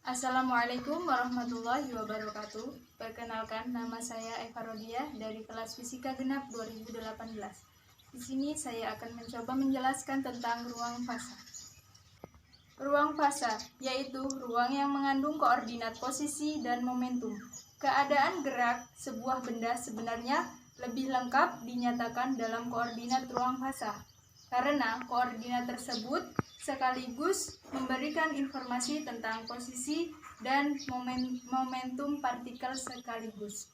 Assalamualaikum warahmatullahi wabarakatuh. Perkenalkan, nama saya Eva Rodia dari kelas Fisika Genap 2018. Di sini saya akan mencoba menjelaskan tentang ruang fasa. Ruang fasa yaitu ruang yang mengandung koordinat posisi dan momentum. Keadaan gerak sebuah benda sebenarnya lebih lengkap dinyatakan dalam koordinat ruang fasa, karena koordinat tersebut sekaligus memberikan informasi tentang posisi dan momentum partikel sekaligus.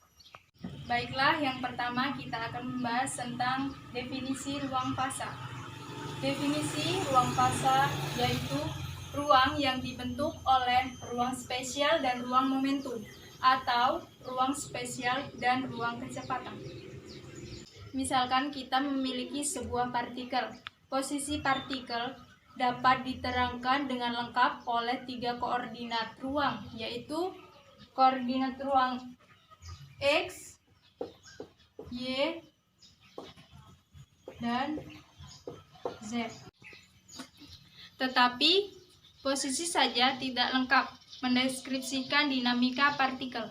Baiklah, yang pertama kita akan membahas tentang definisi ruang fasa. Definisi ruang fasa yaitu ruang yang dibentuk oleh ruang spesial dan ruang momentum, atau ruang spesial dan ruang kecepatan. Misalkan kita memiliki sebuah partikel. Posisi partikel dapat diterangkan dengan lengkap oleh 3 koordinat ruang, yaitu koordinat ruang X, Y, dan Z. Tetapi posisi saja tidak lengkap mendeskripsikan dinamika partikel.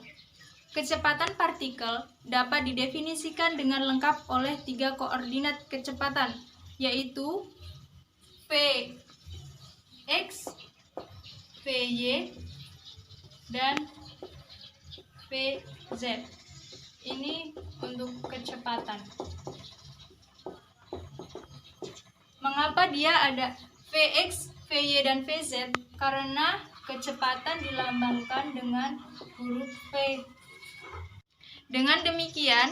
Kecepatan partikel dapat didefinisikan dengan lengkap oleh 3 koordinat kecepatan, yaitu Vx, Vy, dan Vz. Ini untuk kecepatan. Mengapa dia ada Vx, Vy, dan Vz? Karena kecepatan dilambangkan dengan huruf V. Dengan demikian,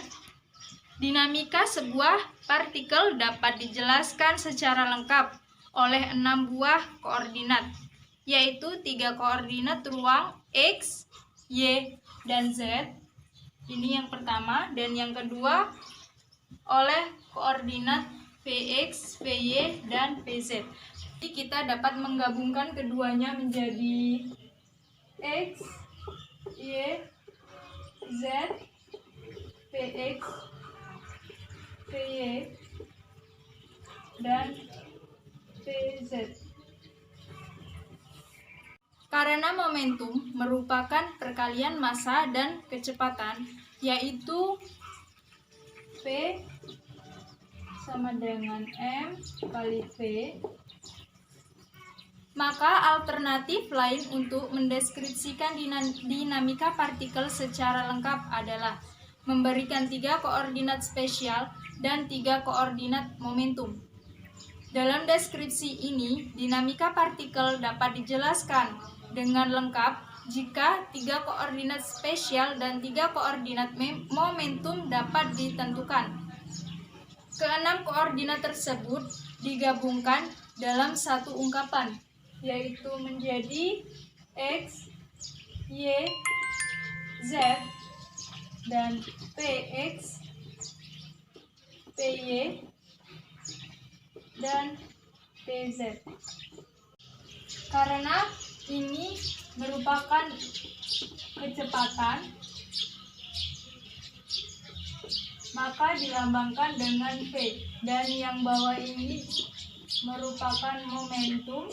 dinamika sebuah partikel dapat dijelaskan secara lengkap oleh 6 buah koordinat, yaitu 3 koordinat ruang X, Y, dan Z. Ini yang pertama, dan yang kedua oleh koordinat Vx, Vy, dan Vz. Jadi kita dapat menggabungkan keduanya menjadi X, Y, Z, Vx, Vy, dan Vz. Karena momentum merupakan perkalian massa dan kecepatan, yaitu V sama dengan M kali V, maka alternatif lain untuk mendeskripsikan dinamika partikel secara lengkap adalah memberikan 3 koordinat spesial dan 3 koordinat momentum. Dalam deskripsi ini, dinamika partikel dapat dijelaskan dengan lengkap jika 3 koordinat spesial dan 3 koordinat momentum dapat ditentukan. Keenam koordinat tersebut digabungkan dalam satu ungkapan, yaitu menjadi X, Y, Z, dan Px, Py, dan Pz. Karena ini merupakan kecepatan, maka dilambangkan dengan V, dan yang bawah ini merupakan momentum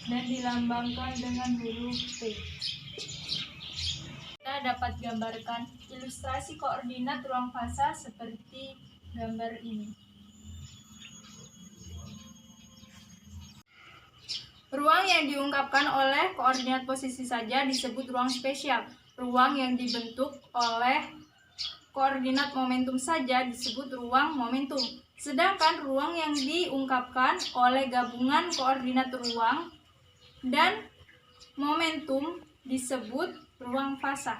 dan dilambangkan dengan huruf V. Kita dapat gambarkan ilustrasi koordinat ruang fasa seperti gambar ini. Ruang yang diungkapkan oleh koordinat posisi saja disebut ruang spesial. Ruang yang dibentuk oleh koordinat momentum saja disebut ruang momentum. Sedangkan ruang yang diungkapkan oleh gabungan koordinat ruang dan momentum disebut ruang fasa.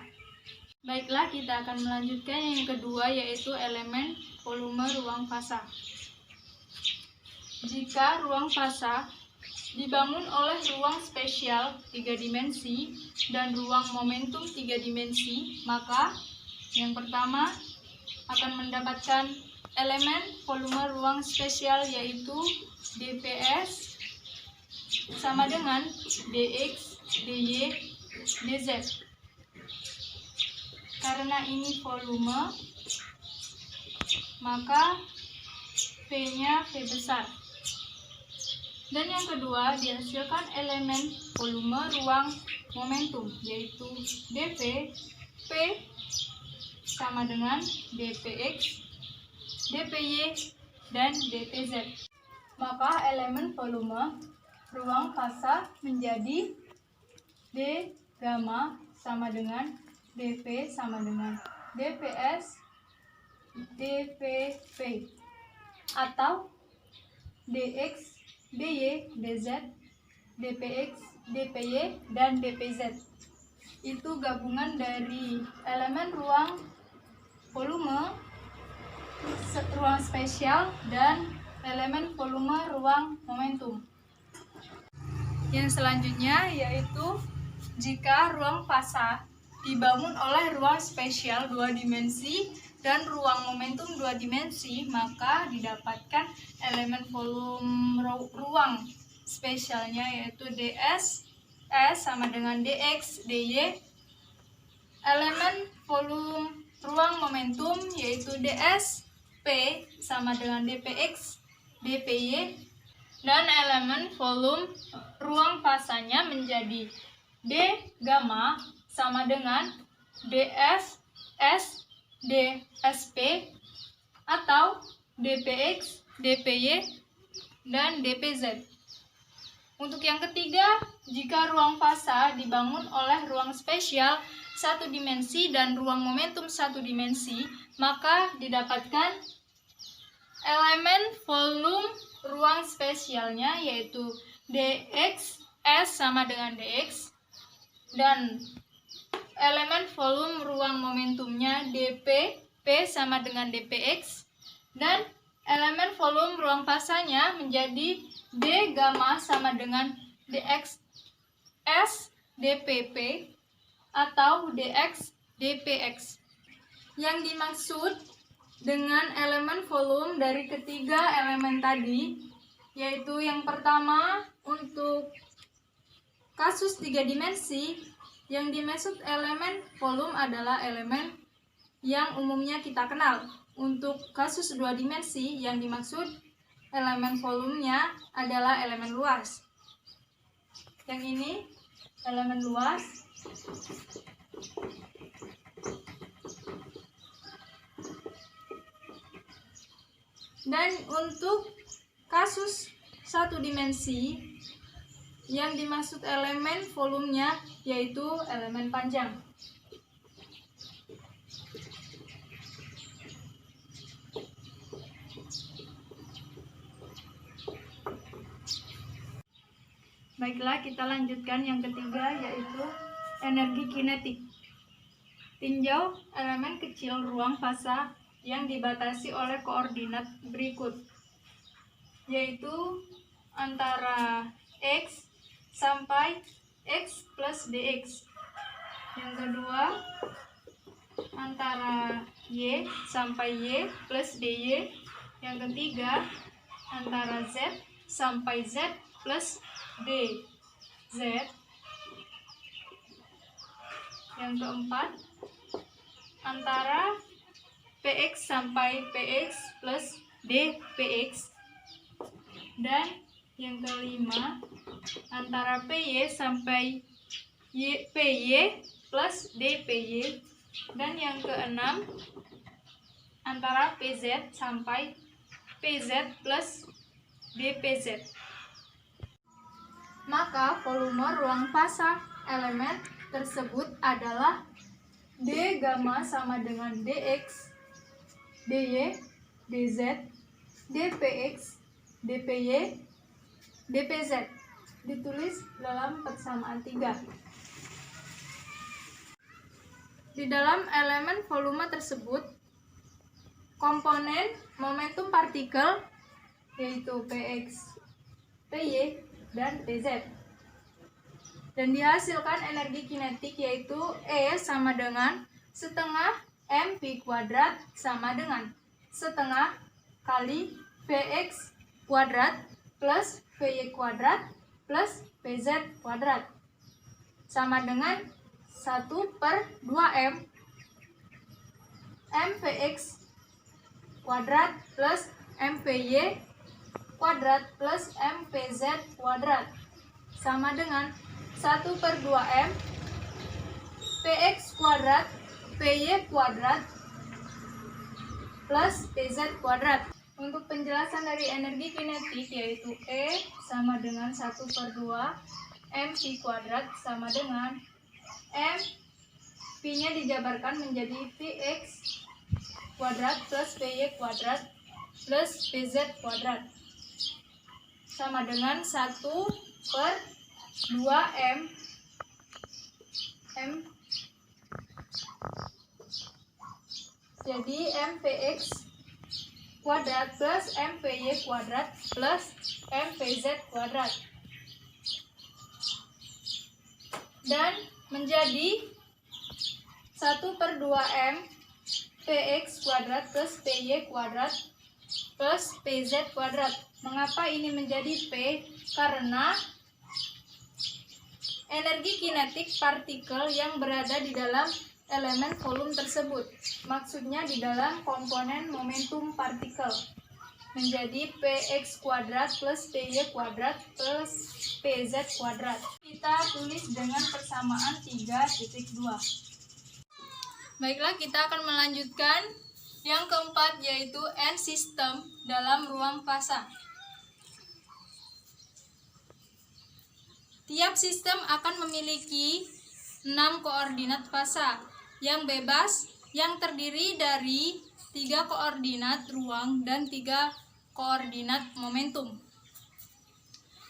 Baiklah, kita akan melanjutkan yang kedua, yaitu elemen volume ruang fasa. Jika ruang fasa dibangun oleh ruang spesial 3 dimensi dan ruang momentum 3 dimensi, maka yang pertama akan mendapatkan elemen volume ruang spesial, yaitu dps sama dengan dx, dy, dz. Karena ini volume, maka V-nya V besar. Dan yang kedua, dihasilkan elemen volume ruang momentum, yaitu dp P sama dengan dpx, dpy, dan dpz. Maka elemen volume ruang fasa menjadi d gamma sama dengan dp sama dengan dps, dpp, atau dx, dy, dz, dpx, dpy, dan dpz. Itu gabungan dari elemen ruang volume ruang spesial dan elemen volume ruang momentum. Yang selanjutnya yaitu jika ruang fasa dibangun oleh ruang spesial 2 dimensi dan ruang momentum 2 dimensi, maka didapatkan elemen volume ruang spesialnya yaitu ds s sama dengan dx, dy. Elemen volume ruang momentum yaitu ds p sama dengan dpx, dpy. Dan elemen volume ruang fasanya menjadi d gamma sama dengan ds s, dsp, atau dpx, dpy, dan dpz. Untuk yang ketiga, jika ruang fasa dibangun oleh ruang spesial 1 dimensi dan ruang momentum 1 dimensi, maka didapatkan elemen volume ruang spesialnya yaitu dx s sama dengan dx, dan elemen volume ruang momentumnya dp p sama dengan dpx, dan elemen volume ruang fasanya menjadi d gamma sama dengan dx s, dpp, atau dx, dpx. Yang dimaksud dengan elemen volume dari ketiga elemen tadi, yaitu yang pertama untuk kasus 3 dimensi, yang dimaksud elemen volume adalah elemen yang umumnya kita kenal. Untuk kasus 2 dimensi, yang dimaksud elemen volumenya adalah elemen luas. Yang ini elemen luas. Dan untuk kasus 1 dimensi, yang dimaksud elemen volumenya yaitu elemen panjang. Baiklah, kita lanjutkan yang ketiga yaitu energi kinetik. Tinjau elemen kecil ruang fasa yang dibatasi oleh koordinat berikut, yaitu antara x sampai x plus dx. Yang kedua, antara y sampai y plus dy. Yang ketiga, antara z sampai z plus dz. Yang keempat, antara px sampai px plus dpx. Dan yang kelima, antara py sampai py plus dpy. Dan yang keenam, antara pz sampai pz plus dpz. Maka volume ruang fasa elemen tersebut adalah d gamma sama dengan dx, dy, dz, dpx, dpy, dpz. Ditulis dalam persamaan 3. Di dalam elemen volume tersebut, komponen momentum partikel yaitu px, py, dan pz. Dan dihasilkan energi kinetik yaitu E sama dengan setengah mv kuadrat sama dengan setengah kali px kuadrat plus py kuadrat plus pz kuadrat sama dengan 1/2m mvx kuadrat plus mvy kuadrat kuadrat plus MPZ kuadrat sama dengan 1/2M PX kuadrat PY kuadrat plus PZ kuadrat. Untuk penjelasan dari energi kinetik yaitu E sama dengan 1/2 mv kuadrat sama dengan M, P-nya dijabarkan menjadi Px kuadrat plus Py kuadrat plus Pz kuadrat sama dengan 1/2 M. Jadi Mpx kuadrat plus Mpy kuadrat plus Mpz kuadrat dan menjadi 1/2M Px kuadrat plus Py kuadrat plus Pz kuadrat. Mengapa ini menjadi P? Karena energi kinetik partikel yang berada di dalam elemen volume tersebut, maksudnya di dalam komponen momentum partikel, menjadi Px kuadrat plus Py kuadrat plus Pz kuadrat. Kita tulis dengan persamaan 3.2. Baiklah, kita akan melanjutkan yang keempat, yaitu N sistem dalam ruang fasa. Tiap sistem akan memiliki 6 koordinat fasa yang bebas, yang terdiri dari 3 koordinat ruang dan 3 koordinat momentum.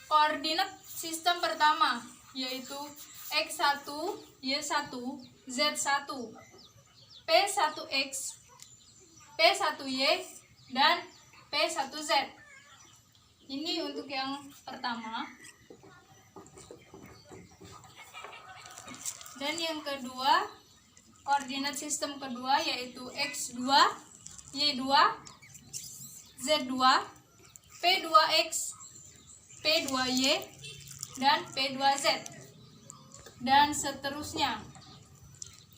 Koordinat sistem pertama yaitu X1, Y1, Z1, P1X, P1Y, dan P1Z. Ini untuk yang pertama. Dan yang kedua, koordinat sistem kedua yaitu X2, Y2, Z2, P2X, P2Y, dan P2Z. Dan seterusnya.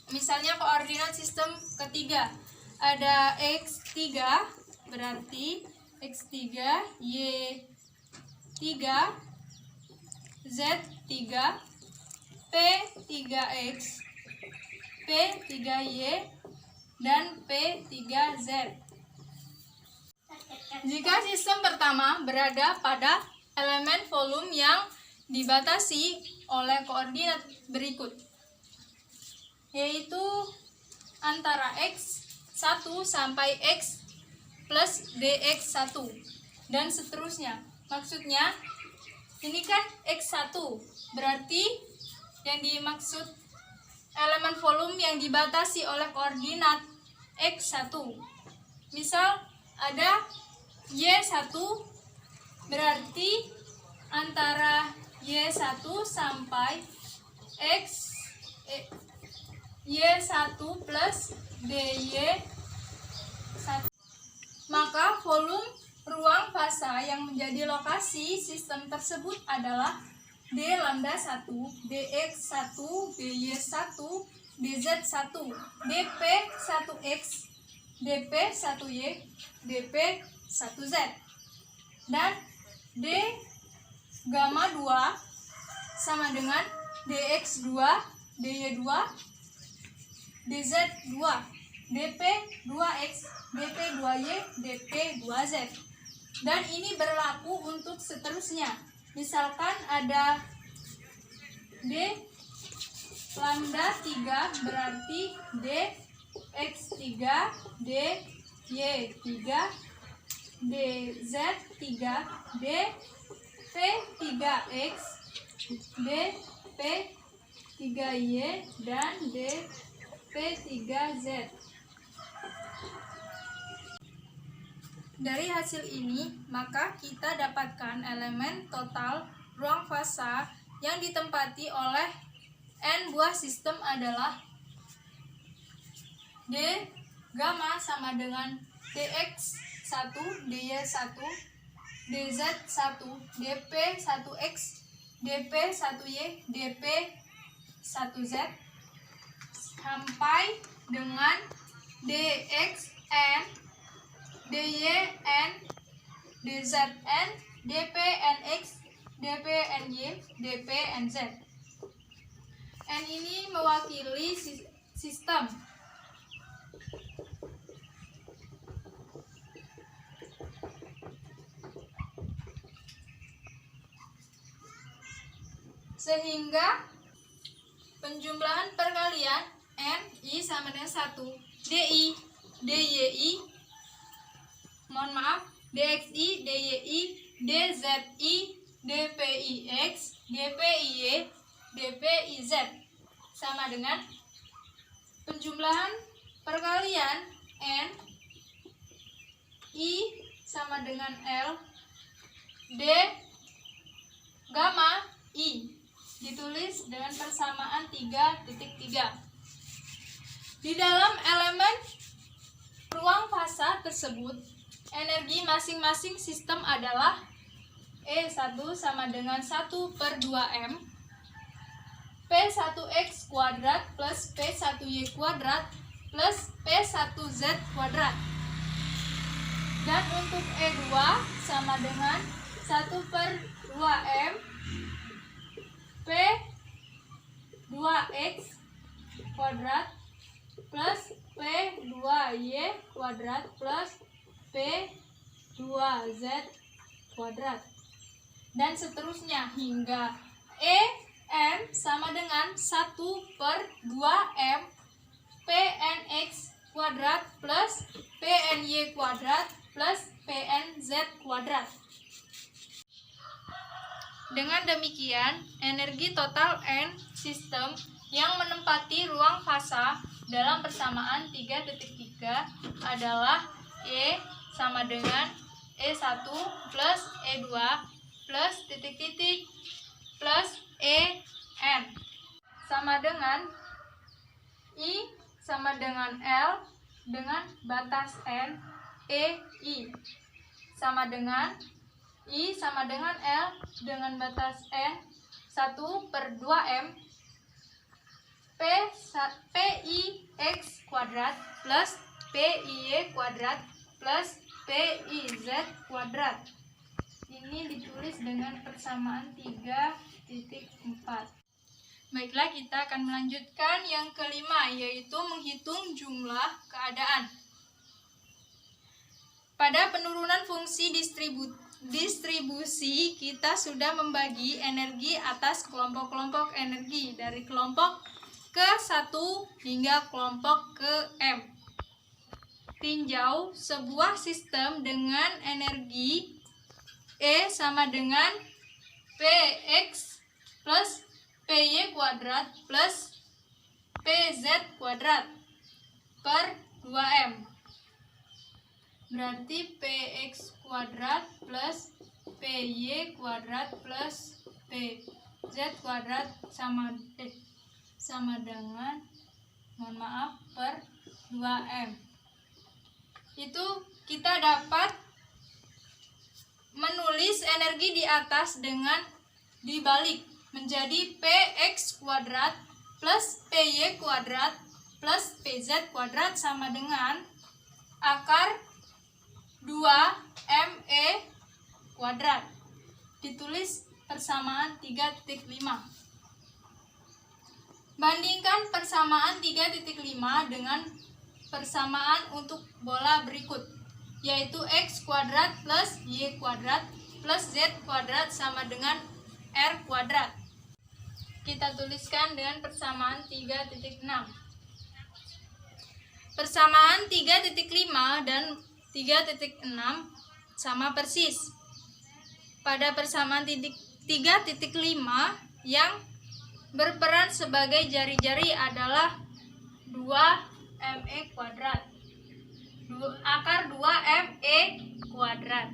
Misalnya koordinat sistem ketiga, ada X3, berarti X3, Y3, Z3, P3X, P3Y, dan P3Z. Jika sistem pertama berada pada elemen volume yang dibatasi oleh koordinat berikut, yaitu antara X1 sampai X plus DX1 dan seterusnya. Maksudnya ini kan X1, berarti yang dimaksud elemen volume yang dibatasi oleh koordinat X1. Misal ada Y1, berarti antara Y1 sampai Y1 plus DY1. Maka volume ruang fasa yang menjadi lokasi sistem tersebut adalah D lambda 1, dx1, dy1, dz1, dp1x, dp1y, dp1z. Dan D gamma 2 sama dengan dx2, dy2, dz2, dp2x, dp2y, dp2z. Dan ini berlaku untuk seterusnya. Misalkan ada D lambda 3, berarti D X3, D Y3, D Z3, D P3X, D P3Y, dan D P3Z. Dari hasil ini, maka kita dapatkan elemen total ruang fasa yang ditempati oleh N buah sistem adalah D gamma sama dengan dx1, dy1, dz1, dp1x, dp1y, dp1z sampai dengan dxn, dyn, dzn, dP NX, dP NY, dP NZ. N ini mewakili sistem. Sehingga penjumlahan perkalian NI sama dengan 1, DI, DYI, DXI, DYI, DZI, DPIX, DPIY, DPIZ sama dengan penjumlahan perkalian N I sama dengan L, D gamma I ditulis dengan persamaan 3.3. Di dalam elemen ruang fasa tersebut, energi masing-masing sistem adalah E1 sama dengan 1/2M P1X kuadrat plus P1Y kuadrat plus P1Z kuadrat. Dan untuk E2 sama dengan 1/2M P2X kuadrat plus P2Y kuadrat plus P2Z kuadrat. Dan seterusnya hingga En sama dengan 1/2M PNX kuadrat plus PNY kuadrat plus PNZ kuadrat. Dengan demikian, energi total N sistem yang menempati ruang fasa dalam persamaan 3.3 adalah E sama dengan E1 plus E2 plus titik-titik plus En sama dengan I sama dengan L dengan batas N EI sama dengan I sama dengan L dengan batas N 1/2M PIX kuadrat plus PIY kuadrat plus PIZ kuadrat. Ini ditulis dengan persamaan 3.4. Baiklah, kita akan melanjutkan yang kelima, yaitu menghitung jumlah keadaan. Pada penurunan fungsi distribusi, kita sudah membagi energi atas kelompok-kelompok energi dari kelompok ke-1 hingga kelompok ke-M. Tinjau sebuah sistem dengan energi E sama dengan Px plus Py kuadrat plus Pz kuadrat per 2M. Berarti Px kuadrat plus Py kuadrat plus Pz kuadrat sama dengan per 2M. Itu kita dapat menulis energi di atas dengan dibalik menjadi Px kuadrat plus Py kuadrat plus Pz kuadrat sama dengan akar 2Me kuadrat. Ditulis persamaan 3.5. Bandingkan persamaan 3.5 dengan persamaan untuk bola berikut, yaitu X kuadrat plus Y kuadrat plus Z kuadrat sama dengan R kuadrat. Kita tuliskan dengan persamaan 3.6. Persamaan 3.5 dan 3.6 sama persis. Pada persamaan 3.5 yang berperan sebagai jari-jari adalah 2Me kuadrat. Akar 2Me kuadrat.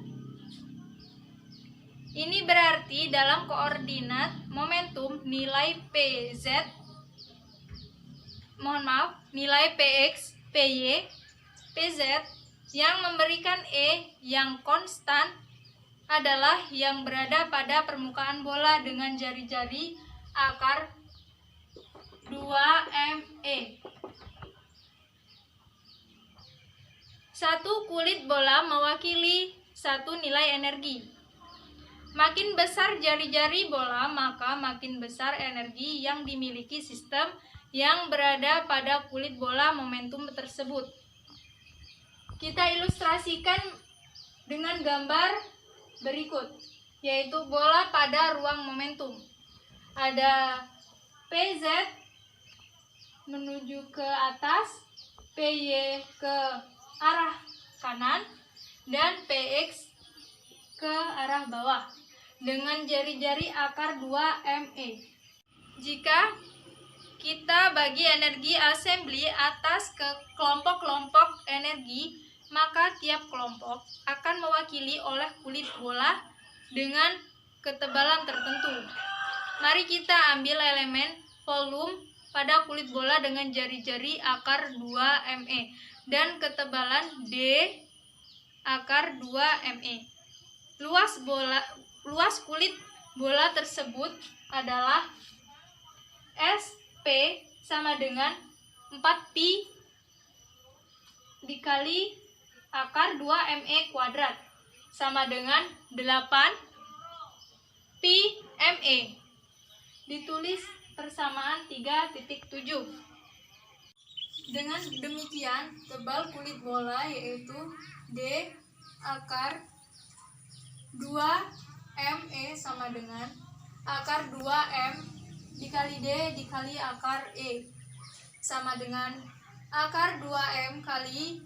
Ini berarti dalam koordinat momentum nilai nilai Px, Py, Pz yang memberikan E yang konstan adalah yang berada pada permukaan bola dengan jari-jari akar 2Me. Satu kulit bola mewakili satu nilai energi. Makin besar jari-jari bola, maka makin besar energi yang dimiliki sistem yang berada pada kulit bola momentum tersebut. Kita ilustrasikan dengan gambar berikut, yaitu bola pada ruang momentum. Ada PZ menuju ke atas, PY ke arah kanan, dan PX ke arah bawah dengan jari-jari akar 2 ME. Jika kita bagi energi assembly atas ke kelompok-kelompok energi, maka tiap kelompok akan mewakili oleh kulit bola dengan ketebalan tertentu. Mari kita ambil elemen volume pada kulit bola dengan jari-jari akar 2 ME dan ketebalan D akar 2 ME. Luas kulit bola tersebut adalah SP sama dengan 4pi dikali akar 2 ME kuadrat sama dengan 8 pi ME. Ditulis persamaan 3.7. Dengan demikian, tebal kulit bola yaitu D akar 2 ME sama dengan akar 2M dikali D dikali akar E sama dengan akar 2M kali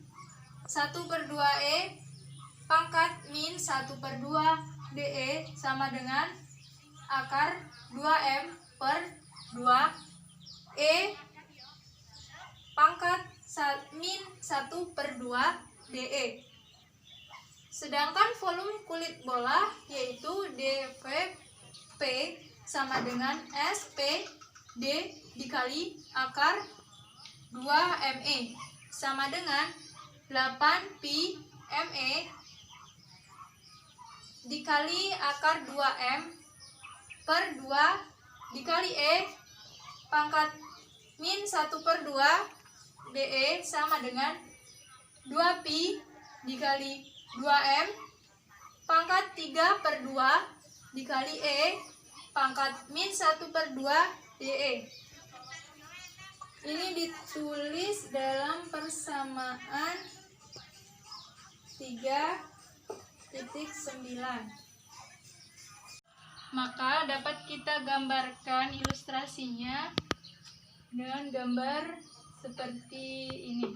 1/2E pangkat min 1/2 DE sama dengan akar 2M/2E pangkat min 1/2 DE. Sedangkan volume kulit bola yaitu dVP sama dengan SP D dikali akar 2 ME sama dengan 8 pi ME dikali akar 2M per 2 dikali E pangkat min 1/2 DE sama dengan 2 pi dikali 2M pangkat 3/2 dikali E pangkat min 1/2 DE. Ini ditulis dalam persamaan 3.9. Maka dapat kita gambarkan ilustrasinya dengan gambar seperti ini.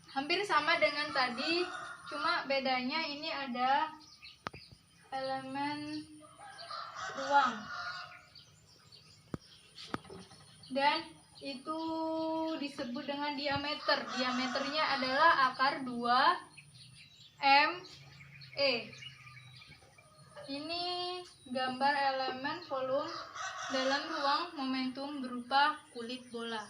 Hampir sama dengan tadi, cuma bedanya ini ada elemen ruang. Dan itu disebut dengan diameter. Diameternya adalah akar 2 ME. Ini gambar elemen volume dalam ruang momentum berupa kulit bola.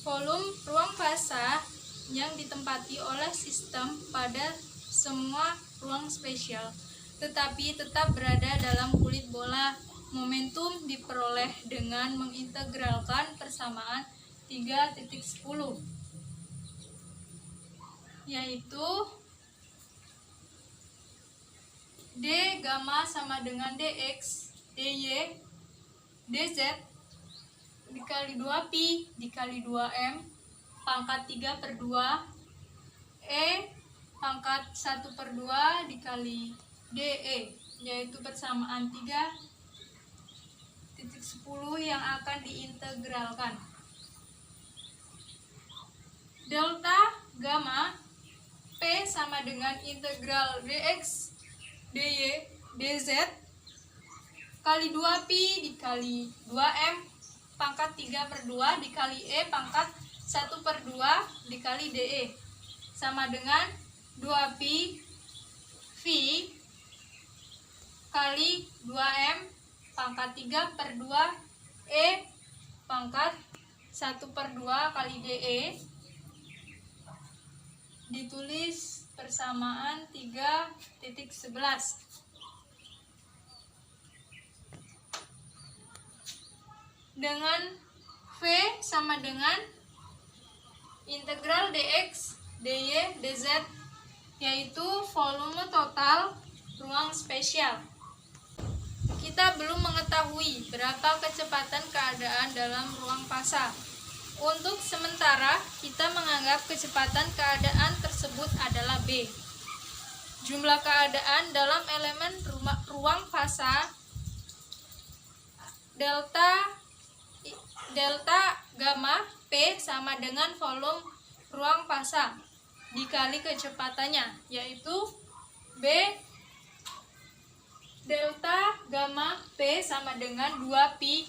Volume ruang fasa yang ditempati oleh sistem pada semua ruang spesial, tetapi tetap berada dalam kulit bola. Momentum diperoleh dengan mengintegralkan persamaan 3.10, yaitu D gamma sama dengan dx dy dz dikali 2pi dikali 2m pangkat 3/2 E pangkat 1/2 dikali DE, yaitu persamaan 3.10 yang akan diintegralkan. Delta gamma P sama dengan integral dx dy dz kali 2pi dikali 2m pangkat 3/2 dikali E pangkat 1/2 dikali DE sama dengan 2pi V kali 2M pangkat 3/2 E pangkat 1/2 kali DE, ditulis persamaan 3.11. Dengan V sama dengan integral dx dy dz, yaitu volume total spesial. Kita belum mengetahui berapa kecepatan keadaan dalam ruang fasa. Untuk sementara, kita menganggap kecepatan keadaan tersebut adalah B. Jumlah keadaan dalam elemen ruang fasa delta gamma P sama dengan volume ruang fasa dikali kecepatannya, yaitu B delta gamma P sama dengan 2pi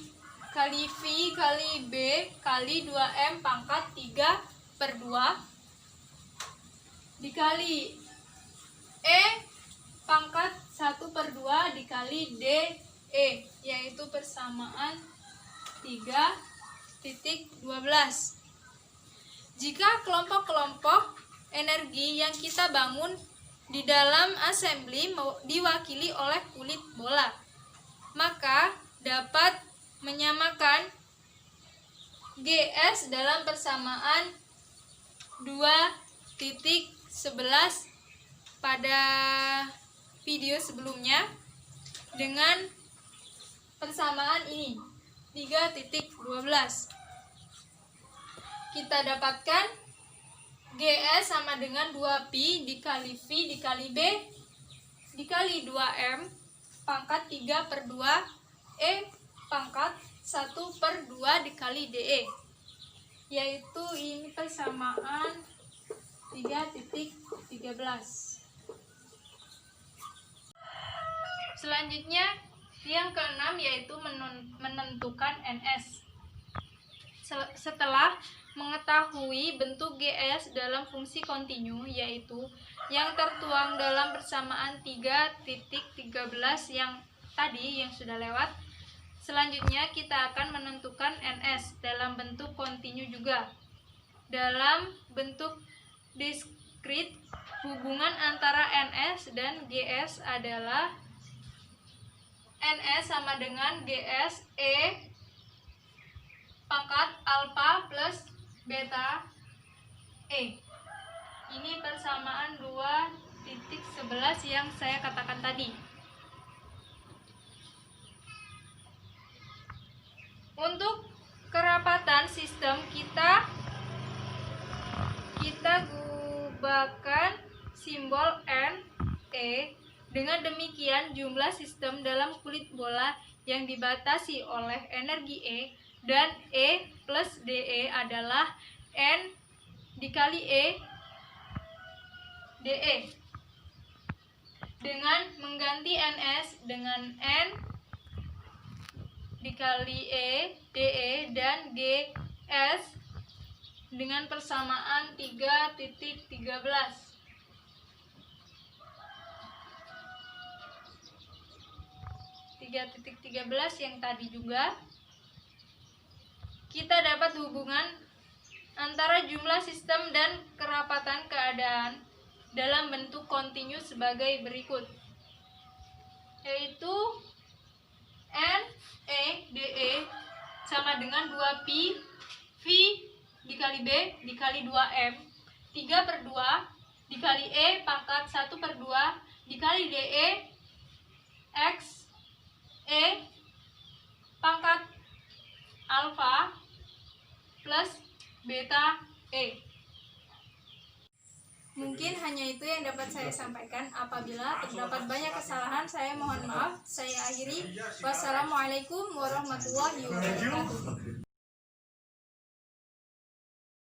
kali V kali B kali 2M pangkat 3/2 dikali E pangkat 1/2 dikali DE, yaitu persamaan 3.12. Jika kelompok-kelompok energi yang kita bangun di dalam assembly diwakili oleh kulit bola, maka dapat menyamakan GS dalam persamaan 2.11 pada video sebelumnya dengan persamaan ini 3.12. Kita dapatkan GS sama dengan 2pi dikali V dikali B dikali 2M pangkat 3/2 E pangkat 1/2 dikali DE, yaitu ini persamaan 3.13. Selanjutnya yang keenam yaitu menentukan NS. Setelah mengetahui bentuk GS dalam fungsi kontinu, yaitu yang tertuang dalam persamaan 3.13 yang tadi yang sudah lewat, selanjutnya kita akan menentukan NS dalam bentuk kontinu juga. Dalam bentuk diskrit, hubungan antara NS dan GS adalah NS sama dengan GS E pangkat alfa plus beta E. Ini persamaan 2.11 yang saya katakan tadi. Untuk kerapatan sistem kita gunakan simbol N, E. Dengan demikian jumlah sistem dalam kulit bola yang dibatasi oleh energi E dan E plus DE adalah N dikali E DE. Dengan mengganti NS dengan N dikali E DE dan GS dengan persamaan 3.13. 3.13 yang tadi juga, kita dapat hubungan antara jumlah sistem dan kerapatan keadaan dalam bentuk kontinu sebagai berikut, yaitu N E DE sama dengan 2pi V dikali B dikali 2M 3/2 dikali E pangkat 1/2 dikali DE X E pangkat alfa plus beta E. Mungkin hanya itu yang dapat saya sampaikan. Apabila terdapat banyak kesalahan, saya mohon maaf. Saya akhiri. Wassalamualaikum warahmatullahi wabarakatuh.